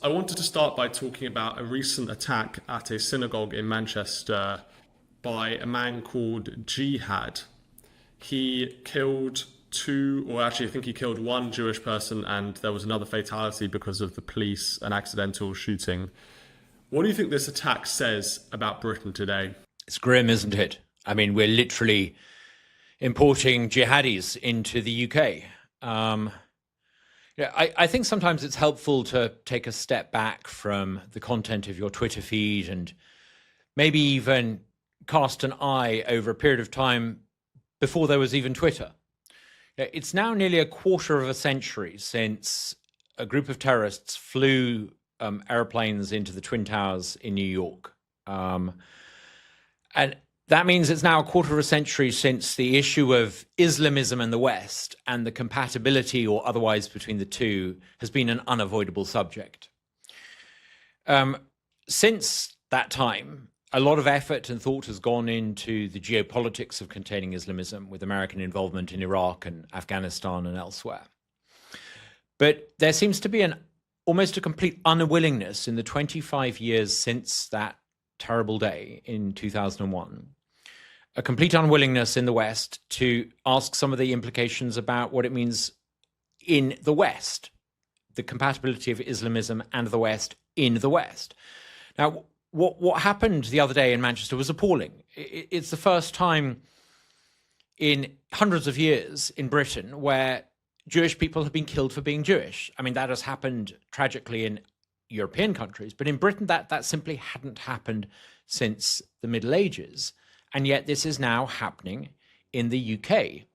I wanted to start by talking about a recent attack at a synagogue in Manchester by a man called Jihad. He killed two, or actually, I think he killed one Jewish person, and there was another fatality because of the police, an accidental shooting. What do you think this attack says about Britain today? It's grim, isn't it? I mean, we're literally importing jihadis into the UK. I think sometimes it's helpful to take a step back from the content of your Twitter feed and maybe even cast an eye over a period of time before there was even Twitter. It's now nearly a quarter of a century since a group of terrorists flew airplanes into the Twin Towers in New York. And that means it's now a quarter of a century since the issue of Islamism in the West and the compatibility or otherwise between the two has been an unavoidable subject. Since that time, a lot of effort and thought has gone into the geopolitics of containing Islamism, with American involvement in Iraq and Afghanistan and elsewhere. But there seems to be almost a complete unwillingness in the 25 years since that terrible day in 2001, a complete unwillingness in the West to ask some of the implications about what it means in the West, the compatibility of Islamism and the West in the West. Now, what happened the other day in Manchester was appalling. It's the first time in hundreds of years in Britain where Jewish people have been killed for being Jewish. I mean, that has happened tragically in European countries, but in Britain that simply hadn't happened since the Middle Ages. And yet this is now happening in the UK.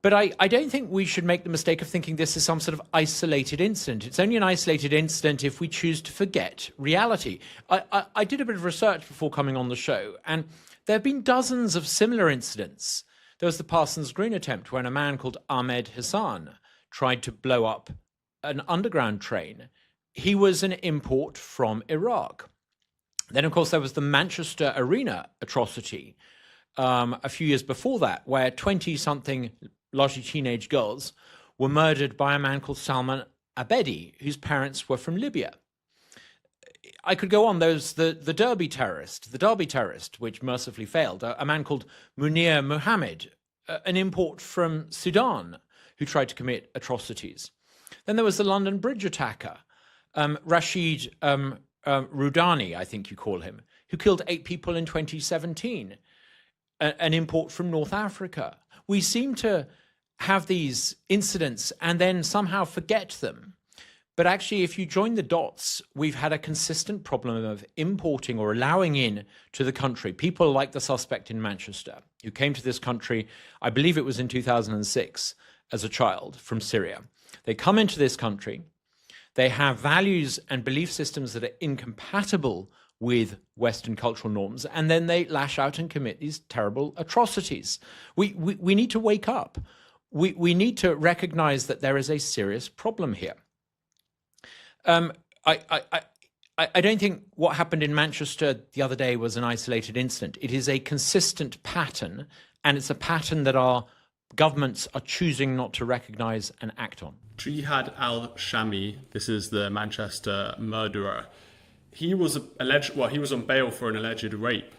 But I don't think we should make the mistake of thinking this is some sort of isolated incident. It's only an isolated incident if we choose to forget reality. I did a bit of research before coming on the show, and there have been dozens of similar incidents. There was the Parsons Green attempt when a man called Ahmed Hassan tried to blow up an underground train. He was an import from Iraq. Then, of course, there was the Manchester Arena atrocity a few years before that, where 20-something largely teenage girls were murdered by a man called Salman Abedi, whose parents were from Libya. I could go on. There's the Derby terrorist, which mercifully failed, a man called Munir Mohammed, an import from Sudan, who tried to commit atrocities. Then there was the London Bridge attacker, Rashid Rudani, I think you call him, who killed 8 people in 2017, an import from North Africa. We seem to have these incidents and then somehow forget them. But actually, if you join the dots, we've had a consistent problem of importing or allowing in to the country people like the suspect in Manchester, who came to this country, I believe it was in 2006, as a child from Syria. They come into this country. They have values and belief systems that are incompatible with Western cultural norms, and then they lash out and commit these terrible atrocities. We need to wake up. We need to recognize that there is a serious problem here. I don't think what happened in Manchester the other day was an isolated incident. It is a consistent pattern, and it's a pattern that our governments are choosing not to recognize and act on. Jihad al-Shami, this is the Manchester murderer. He was on bail for an alleged rape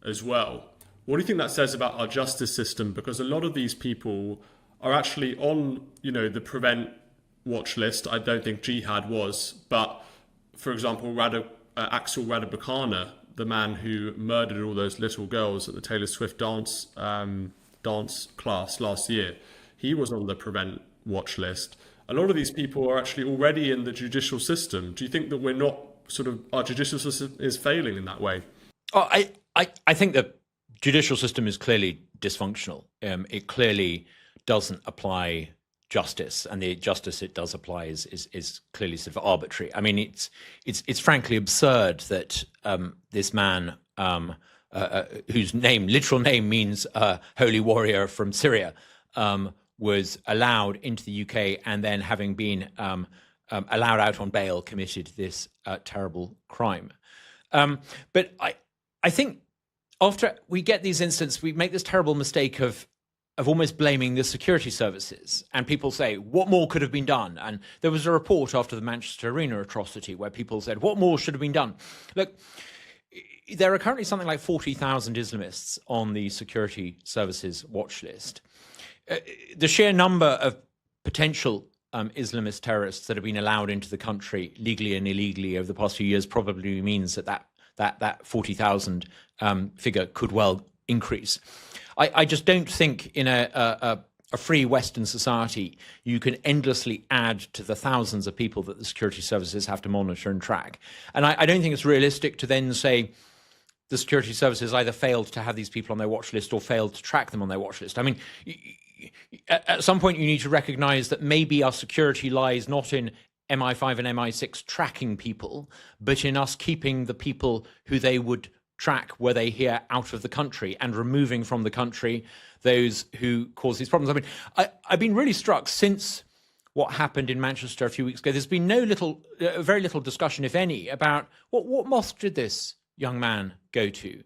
as well. What do you think that says about our justice system? Because a lot of these people are actually on, the prevent watch list. I don't think Jihad was, but for example, Axel Radabakana, the man who murdered all those little girls at the Taylor Swift dance class last year, he was on the prevent watch list. A lot of these people are actually already in the judicial system. Do you think that our judicial system is failing in that way? Oh, I think the judicial system is clearly dysfunctional. It clearly doesn't apply justice, and the justice it does apply is clearly sort of arbitrary. I mean, it's frankly absurd that this man, whose literal name means holy warrior from Syria, was allowed into the UK, and then having been allowed out on bail, committed this terrible crime. But I think after we get these incidents, we make this terrible mistake of of almost blaming the security services. And people say, what more could have been done? And there was a report after the Manchester Arena atrocity where people said, what more should have been done? Look, there are currently something like 40,000 Islamists on the security services watch list. The sheer number of potential Islamist terrorists that have been allowed into the country legally and illegally over the past few years probably means that 40,000 figure could well increase. I just don't think in a free Western society you can endlessly add to the thousands of people that the security services have to monitor and track. And I don't think it's realistic to then say the security services either failed to have these people on their watch list or failed to track them on their watch list. I mean, at some point you need to recognize that maybe our security lies not in MI5 and MI6 tracking people, but in us keeping the people who they would track were they here out of the country and removing from the country those who cause these problems. I mean, I've been really struck since what happened in Manchester a few weeks ago. There's been very little discussion, if any, about what mosque did this young man go to?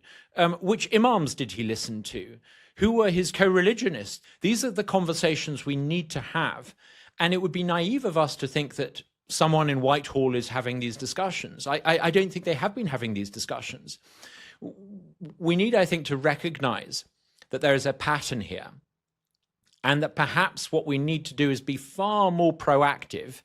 Which imams did he listen to? Who were his co-religionists? These are the conversations we need to have. And it would be naive of us to think that someone in Whitehall is having these discussions. I don't think they have been having these discussions. We need, I think, to recognize that there is a pattern here and that perhaps what we need to do is be far more proactive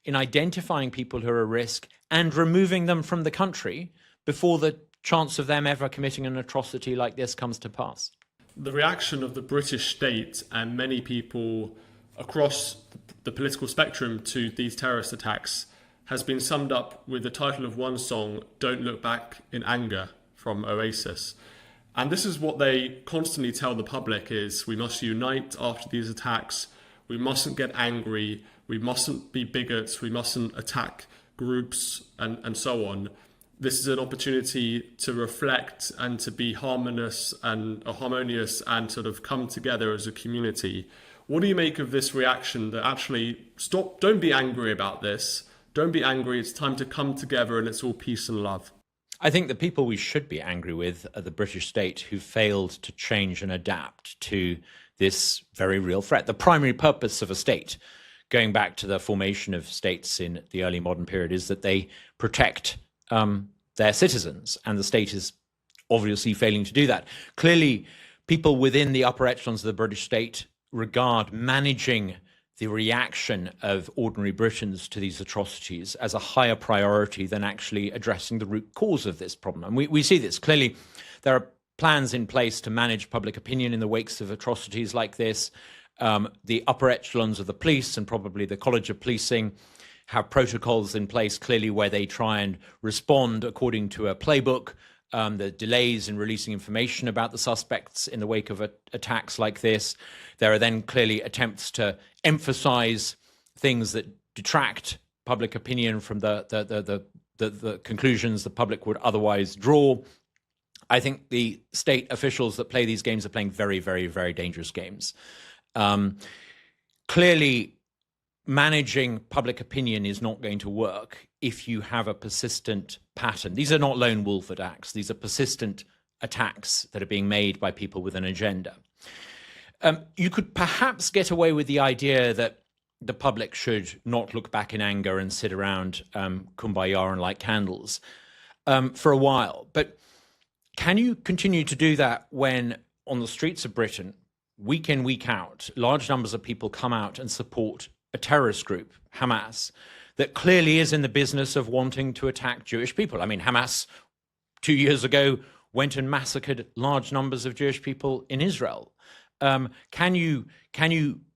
in identifying people who are at risk and removing them from the country before the chance of them ever committing an atrocity like this comes to pass. The reaction of the British state and many people across the political spectrum to these terrorist attacks has been summed up with the title of one song, Don't Look Back in Anger, from Oasis. And this is what they constantly tell the public is we must unite after these attacks, we mustn't get angry, we mustn't be bigots, we mustn't attack groups and so on. This is an opportunity to reflect and to be harmonious and sort of come together as a community. What do you make of this reaction that actually don't be angry about this, don't be angry, it's time to come together and it's all peace and love? I think the people we should be angry with are the British state who failed to change and adapt to this very real threat. The primary purpose of a state, going back to the formation of states in the early modern period, is that they protect their citizens, and the state is obviously failing to do that. Clearly, people within the upper echelons of the British state regard managing the reaction of ordinary Britons to these atrocities as a higher priority than actually addressing the root cause of this problem. And we see this. Clearly, there are plans in place to manage public opinion in the wakes of atrocities like this. The upper echelons of the police and probably the College of Policing have protocols in place clearly where they try and respond according to a playbook. The delays in releasing information about the suspects in the wake of attacks like this. There are then clearly attempts to emphasize things that detract public opinion from the conclusions the public would otherwise draw. I think the state officials that play these games are playing very, very, very dangerous games. Clearly, managing public opinion is not going to work if you have a persistent pattern. These are not lone wolf attacks. These are persistent attacks that are being made by people with an agenda. You could perhaps get away with the idea that the public should not look back in anger and sit around kumbaya and light candles for a while. But can you continue to do that when on the streets of Britain, week in, week out, large numbers of people come out and support a terrorist group, Hamas, that clearly is in the business of wanting to attack Jewish people? I mean, Hamas 2 years ago went and massacred large numbers of Jewish people in Israel. Can you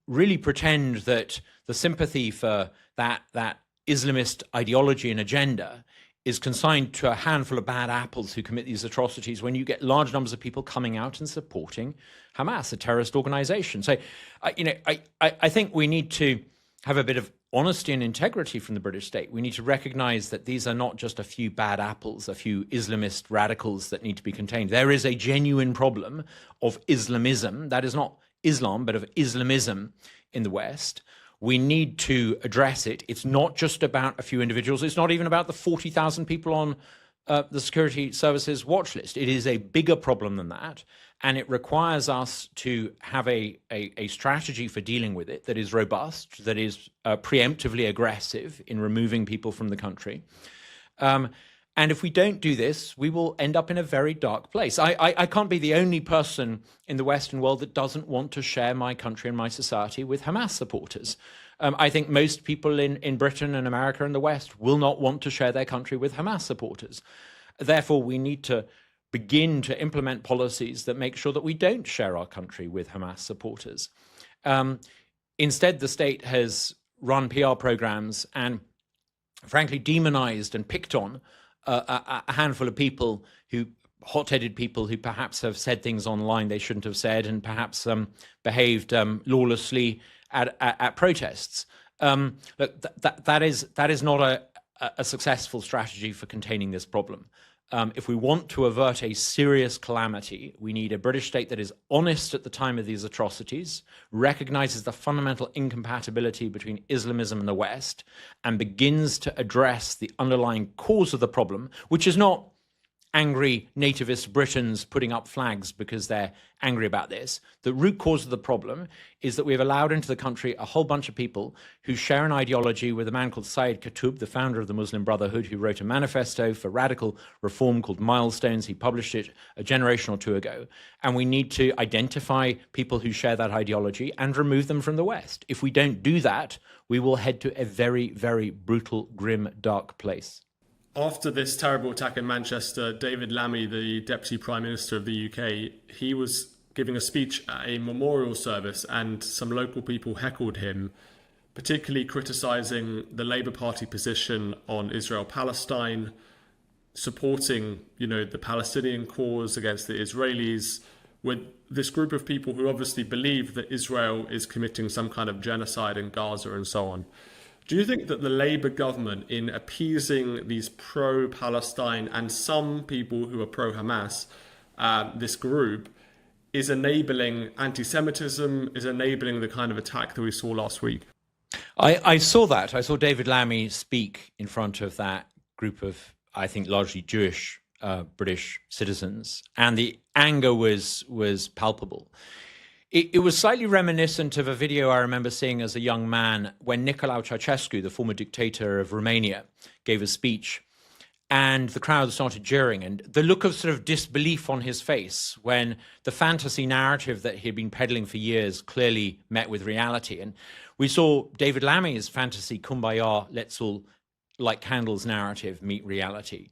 really pretend that the sympathy for that Islamist ideology and agenda is consigned to a handful of bad apples who commit these atrocities when you get large numbers of people coming out and supporting Hamas, a terrorist organization? So, I think we need to have a bit of honesty and integrity from the British state. We need to recognize that these are not just a few bad apples, a few Islamist radicals that need to be contained. There is a genuine problem of Islamism, that is not Islam, but of Islamism in the West. We need to address it. It's not just about a few individuals. It's not even about the 40,000 people on the security services watch list. It is a bigger problem than that. And it requires us to have a strategy for dealing with it that is robust, that is preemptively aggressive in removing people from the country. And if we don't do this, we will end up in a very dark place. I can't be the only person in the Western world that doesn't want to share my country and my society with Hamas supporters. I think most people in Britain and America and the West will not want to share their country with Hamas supporters. Therefore, we need to begin to implement policies that make sure that we don't share our country with Hamas supporters. Instead, the state has run PR programs and, frankly, demonized and picked on a handful of people hot-headed people who perhaps have said things online they shouldn't have said and perhaps behaved lawlessly at protests. Look, that is not a successful strategy for containing this problem. If we want to avert a serious calamity, we need a British state that is honest at the time of these atrocities, recognizes the fundamental incompatibility between Islamism and the West, and begins to address the underlying cause of the problem, which is not angry nativist Britons putting up flags because they're angry about this. The root cause of the problem is that we've allowed into the country a whole bunch of people who share an ideology with a man called Syed Qutb, the founder of the Muslim Brotherhood, who wrote a manifesto for radical reform called Milestones. He published it a generation or two ago. And we need to identify people who share that ideology and remove them from the West. If we don't do that, we will head to a very, very brutal, grim, dark place. After this terrible attack in Manchester, David Lammy, the Deputy Prime Minister of the UK, he was giving a speech at a memorial service and some local people heckled him, particularly criticising the Labour Party position on Israel-Palestine, supporting, the Palestinian cause against the Israelis, with this group of people who obviously believe that Israel is committing some kind of genocide in Gaza and so on. Do you think that the Labour government, in appeasing these pro-Palestine and some people who are pro-Hamas, this group, is enabling anti-Semitism, is enabling the kind of attack that we saw last week? I saw that. I saw David Lammy speak in front of that group of, I think, largely Jewish British citizens, and the anger was palpable. It was slightly reminiscent of a video I remember seeing as a young man when Nicolae Ceausescu, the former dictator of Romania, gave a speech and the crowd started jeering, and the look of sort of disbelief on his face when the fantasy narrative that he had been peddling for years clearly met with reality. And we saw David Lammy's fantasy kumbaya, let's all light candles narrative meet reality.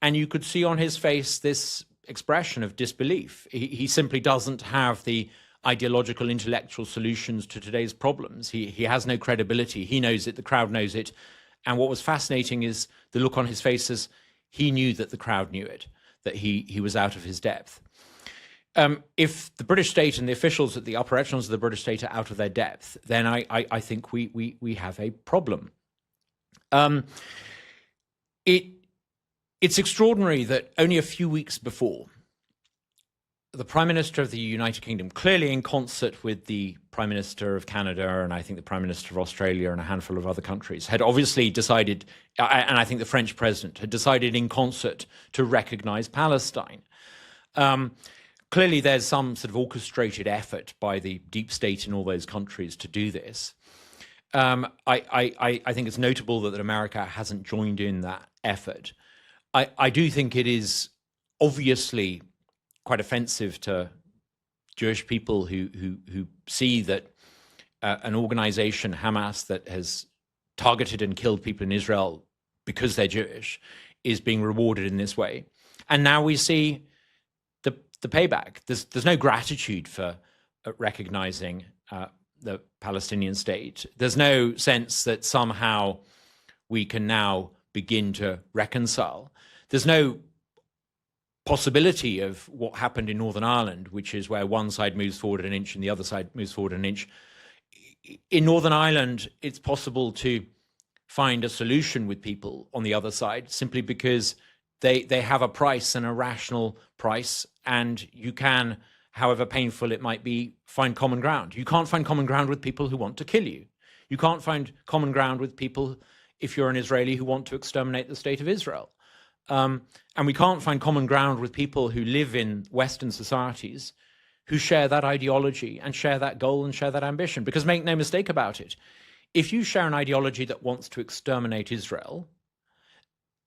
And you could see on his face this expression of disbelief. He simply doesn't have the ideological, intellectual solutions to today's problems. He has no credibility. He knows it. The crowd knows it. And what was fascinating is the look on his face as he knew that the crowd knew it, that he was out of his depth. If the British state and the officials at the upper echelons of the British state are out of their depth, then I think we have a problem. It's extraordinary that only a few weeks before, the Prime Minister of the United Kingdom, clearly in concert with the Prime Minister of Canada and I think the Prime Minister of Australia and a handful of other countries, had obviously decided, and I think the French President had decided in concert to recognize Palestine. Clearly there's some sort of orchestrated effort by the deep state in all those countries to do this. I think it's notable that America hasn't joined in that effort. I do think it is obviously quite offensive to Jewish people who see that an organization, Hamas, that has targeted and killed people in Israel because they're Jewish, is being rewarded in this way. And now we see the payback. There's no gratitude for recognizing the Palestinian state. There's no sense that somehow we can now begin to reconcile. There's no possibility of what happened in Northern Ireland, which is where one side moves forward an inch and the other side moves forward an inch. In Northern Ireland, it's possible to find a solution with people on the other side simply because they have a price and a rational price, and you can, however painful it might be, find common ground. You can't find common ground with people who want to kill you. You can't find common ground with people, if you're an Israeli, who want to exterminate the state of Israel. And we can't find common ground with people who live in Western societies who share that ideology and share that goal and share that ambition. Because make no mistake about it, if you share an ideology that wants to exterminate Israel,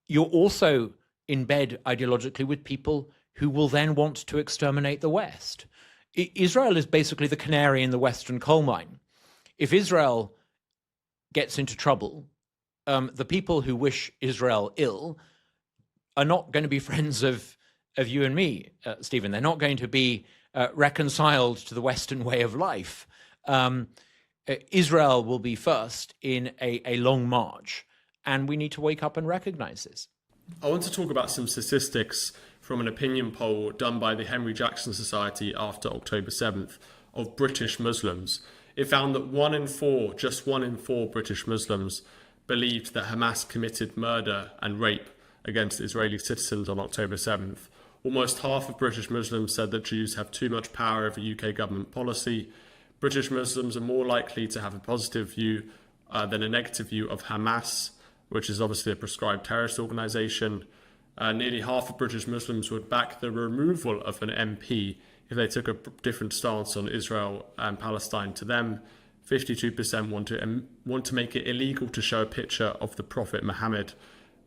you're also in bed ideologically with people who will then want to exterminate the West. Israel is basically the canary in the Western coal mine. If Israel gets into trouble, the people who wish Israel ill are not going to be friends of you and me, Stephen. They're not going to be reconciled to the Western way of life. Israel will be first in a long march, and we need to wake up and recognize this. I want to talk about some statistics from an opinion poll done by the Henry Jackson Society after October 7th of British Muslims. It found that just one in four British Muslims believed that Hamas committed murder and rape against Israeli citizens on October 7th. Almost half of British Muslims said that Jews have too much power over UK government policy. British Muslims are more likely to have a positive view than a negative view of Hamas, which is obviously a proscribed terrorist organisation. Nearly half of British Muslims would back the removal of an MP if they took a different stance on Israel and Palestine to them. 52% want to make it illegal to show a picture of the Prophet Muhammad,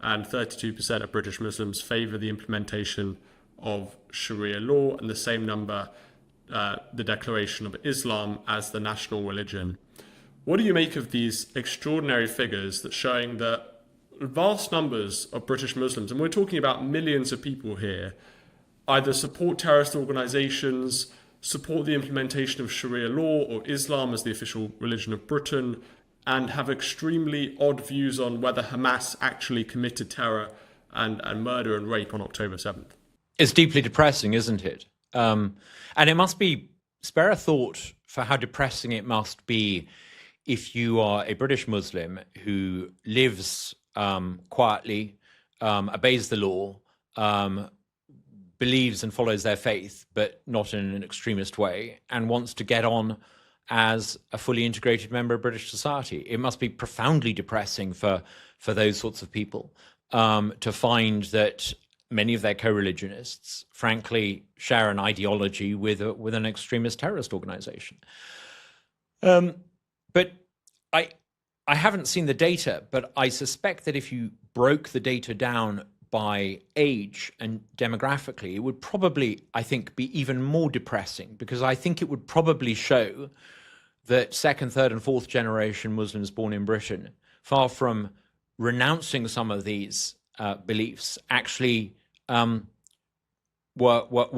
and 32% of British Muslims favour the implementation of Sharia law, and the same number the declaration of Islam as the national religion. What do you make of these extraordinary figures that showing that vast numbers of British Muslims, and we're talking about millions of people here, either support terrorist organisations, support the implementation of Sharia law or Islam as the official religion of Britain, and have extremely odd views on whether Hamas actually committed terror and murder and rape on October 7th? It's deeply depressing, isn't it? And it must be, spare a thought for how depressing it must be if you are a British Muslim who lives quietly, obeys the law, believes and follows their faith, but not in an extremist way, and wants to get on as a fully integrated member of British society. It must be profoundly depressing for those sorts of people to find that many of their co-religionists, frankly, share an ideology with an extremist terrorist organization. But I haven't seen the data, but I suspect that if you broke the data down by age and demographically, it would probably, I think, be even more depressing, because I think it would probably show that second, third, and fourth generation Muslims born in Britain, far from renouncing some of these beliefs, actually were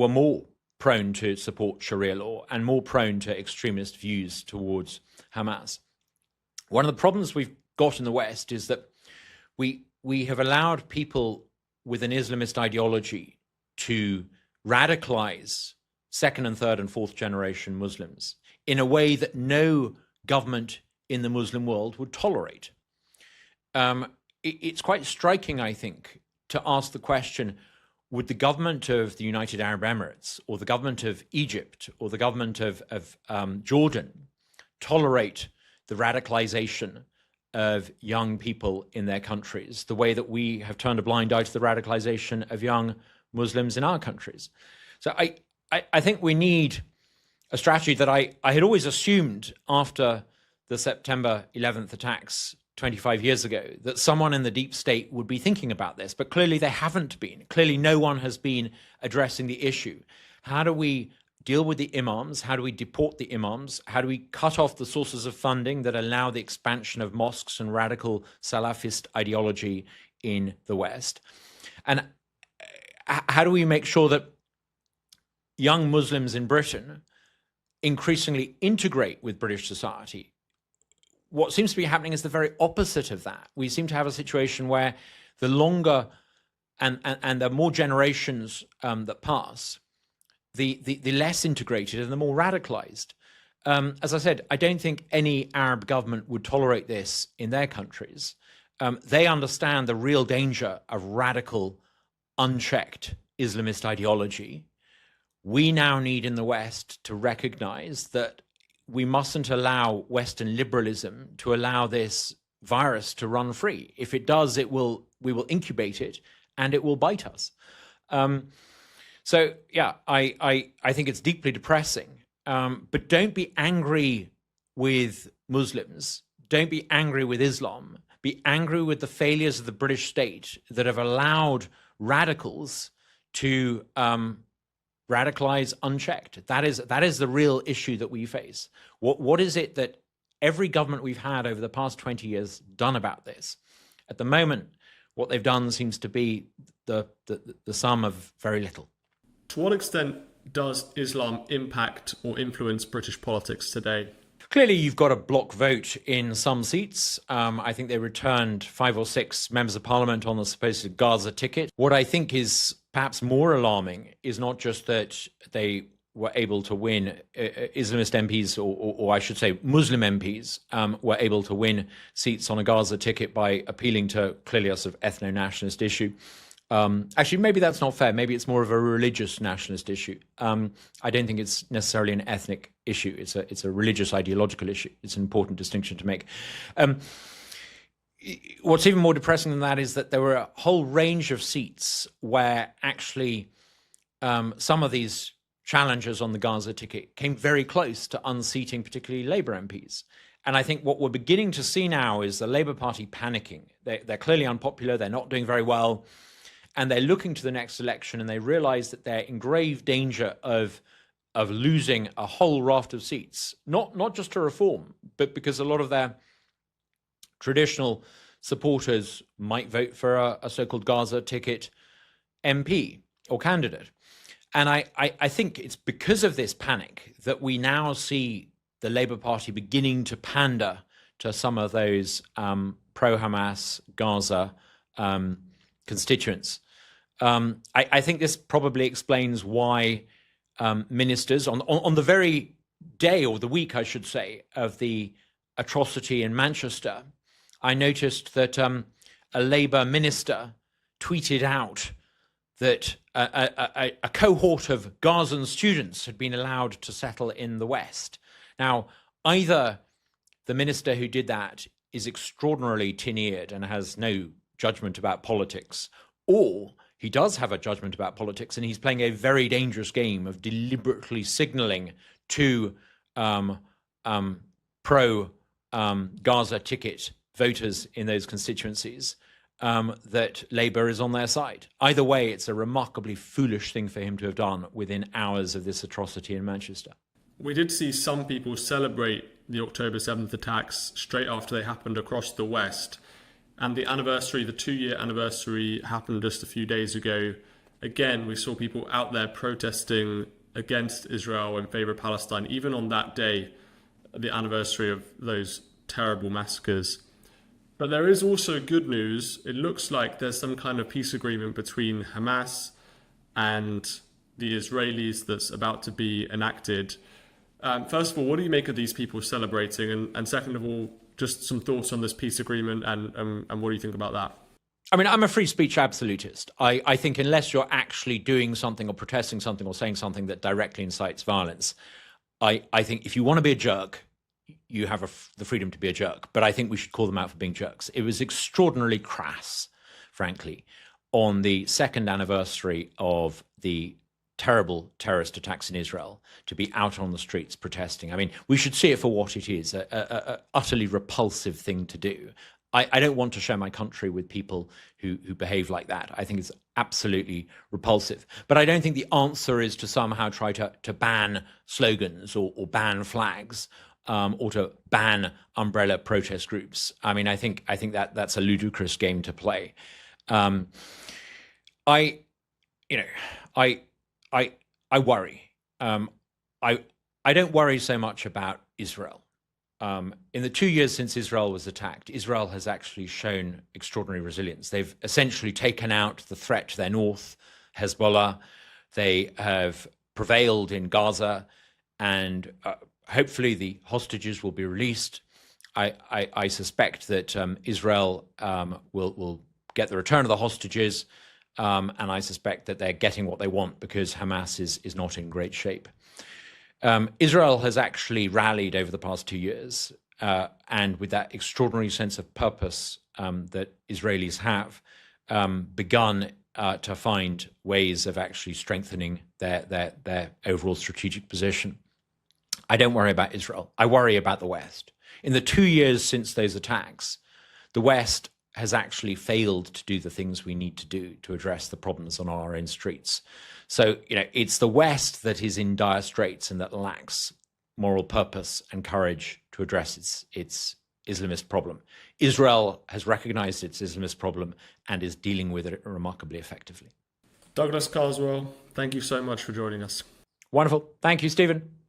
more prone to support Sharia law and more prone to extremist views towards Hamas. One of the problems we've got in the West is that we have allowed people with an Islamist ideology to radicalize second and third and fourth generation Muslims in a way that no government in the Muslim world would tolerate. It's quite striking, I think, to ask the question, would the government of the United Arab Emirates or the government of Egypt or the government of Jordan tolerate the radicalization of young people in their countries the way that we have turned a blind eye to the radicalization of young Muslims in our countries? So I think we need a strategy that I had always assumed after the September 11th attacks 25 years ago, that someone in the deep state would be thinking about this, but clearly they haven't been. Clearly no one has been addressing the issue. How do we deal with the imams? How do we deport the imams? How do we cut off the sources of funding that allow the expansion of mosques and radical Salafist ideology in the West? And how do we make sure that young Muslims in Britain increasingly integrate with British society? What seems to be happening is the very opposite of that. We seem to have a situation where the longer and the more generations that pass, the less integrated and the more radicalized. As I said, I don't think any Arab government would tolerate this in their countries. They understand the real danger of radical, unchecked Islamist ideology. We now need in the West to recognize that we mustn't allow Western liberalism to allow this virus to run free. If it does, we will incubate it and it will bite us. So yeah, I think it's deeply depressing. But don't be angry with Muslims. Don't be angry with Islam. Be angry with the failures of the British state that have allowed radicals to radicalize unchecked. That is the real issue that we face. What is it that every government we've had over the past 20 years done about this? At the moment, what they've done seems to be the sum of very little. To what extent does Islam impact or influence British politics today? Clearly, you've got a block vote in some seats. I think they returned 5 or 6 members of parliament on the supposed Gaza ticket. What I think is perhaps more alarming is not just that they were able to win Islamist MPs, or I should say Muslim MPs, were able to win seats on a Gaza ticket by appealing to clearly a sort of ethno-nationalist issue. Actually, maybe that's not fair. Maybe it's more of a religious nationalist issue. I don't think it's necessarily an ethnic issue. It's a religious ideological issue. It's an important distinction to make. What's even more depressing than that is that there were a whole range of seats where actually some of these challengers on the Gaza ticket came very close to unseating particularly Labour MPs. And I think what we're beginning to see now is the Labour Party panicking. They're clearly unpopular. They're not doing very well. And they're looking to the next election and they realize that they're in grave danger of losing a whole raft of seats, not just to reform, but because a lot of their traditional supporters might vote for a so-called Gaza ticket MP or candidate. And I think it's because of this panic that we now see the Labour Party beginning to pander to some of those pro-Hamas Gaza constituents. I think this probably explains why ministers on the very day or the week, I should say, of the atrocity in Manchester, I noticed that a Labour minister tweeted out that a cohort of Gazan students had been allowed to settle in the West. Now, either the minister who did that is extraordinarily tin-eared and has no judgment about politics, or he does have a judgment about politics and he's playing a very dangerous game of deliberately signaling to pro-Gaza ticket voters in those constituencies that Labour is on their side. Either way, it's a remarkably foolish thing for him to have done within hours of this atrocity in Manchester. We did see some people celebrate the October 7th attacks straight after they happened across the West. And the 2-year anniversary happened just a few days ago. Again, we saw people out there protesting against Israel in favour of Palestine, even on that day, the anniversary of those terrible massacres. But there is also good news. It looks like there's some kind of peace agreement between Hamas and the Israelis that's about to be enacted. First of all, what do you make of these people celebrating? And second of all, just some thoughts on this peace agreement and what do you think about that? I mean, I'm a free speech absolutist. I think unless you're actually doing something or protesting something or saying something that directly incites violence, I think if you want to be a jerk, you have the freedom to be a jerk. But I think we should call them out for being jerks. It was extraordinarily crass, frankly, on the second anniversary of the terrible terrorist attacks in Israel to be out on the streets protesting. I mean, we should see it for what it is, a utterly repulsive thing to do. I don't want to share my country with people who behave like that. I think it's absolutely repulsive. But I don't think the answer is to somehow try to ban slogans or ban flags or to ban umbrella protest groups. I mean, I think that's a ludicrous game to play. I worry. I don't worry so much about Israel. In the 2 years since Israel was attacked, Israel has actually shown extraordinary resilience. They've essentially taken out the threat to their north, Hezbollah. They have prevailed in Gaza, and hopefully the hostages will be released. I suspect that Israel will get the return of the hostages, and I suspect that they're getting what they want because Hamas is not in great shape. Israel has actually rallied over the past 2 years, and with that extraordinary sense of purpose that Israelis have, begun to find ways of actually strengthening their overall strategic position. I don't worry about Israel. I worry about the West. In the 2 years since those attacks, the West has actually failed to do the things we need to do to address the problems on our own streets. So, it's the West that is in dire straits and that lacks moral purpose and courage to address its Islamist problem. Israel has recognized its Islamist problem and is dealing with it remarkably effectively. Douglas Carswell, thank you so much for joining us. Wonderful. Thank you, Stephen.